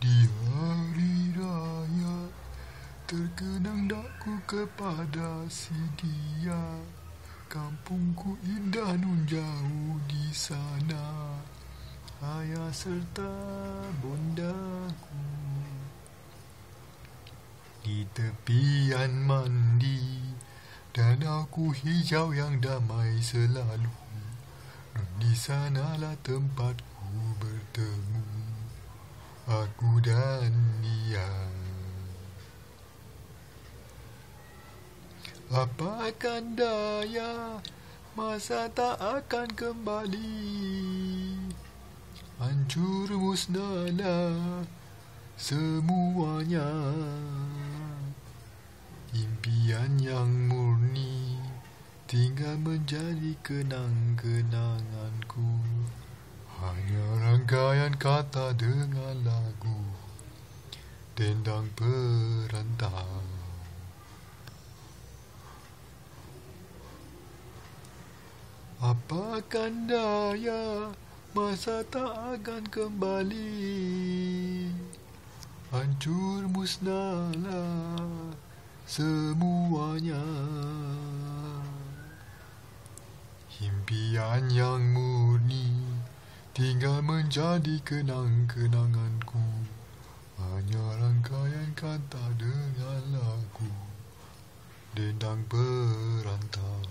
Di hari raya terkenang dakku kepada si dia. Kampungku indah nun jauh di sana, ayah serta bondaku. Di tepian mandi, danauku hijau yang damai selalu. Di sanalah tempatku bertemu, aku dan dia. Apa akan daya, masa tak akan kembali. Hancur musnahlah semuanya. Impian yang murni tinggal menjadi kenang-kenanganku. Hanya rangkaian kata dengan lagu dendang perantau. Apa akan daya, masa tak akan kembali. Hancur musnahlah semuanya. Impian yang murni tinggal menjadi kenang-kenanganku. Hanya rangkaian kata dengan lagu dendang perantau.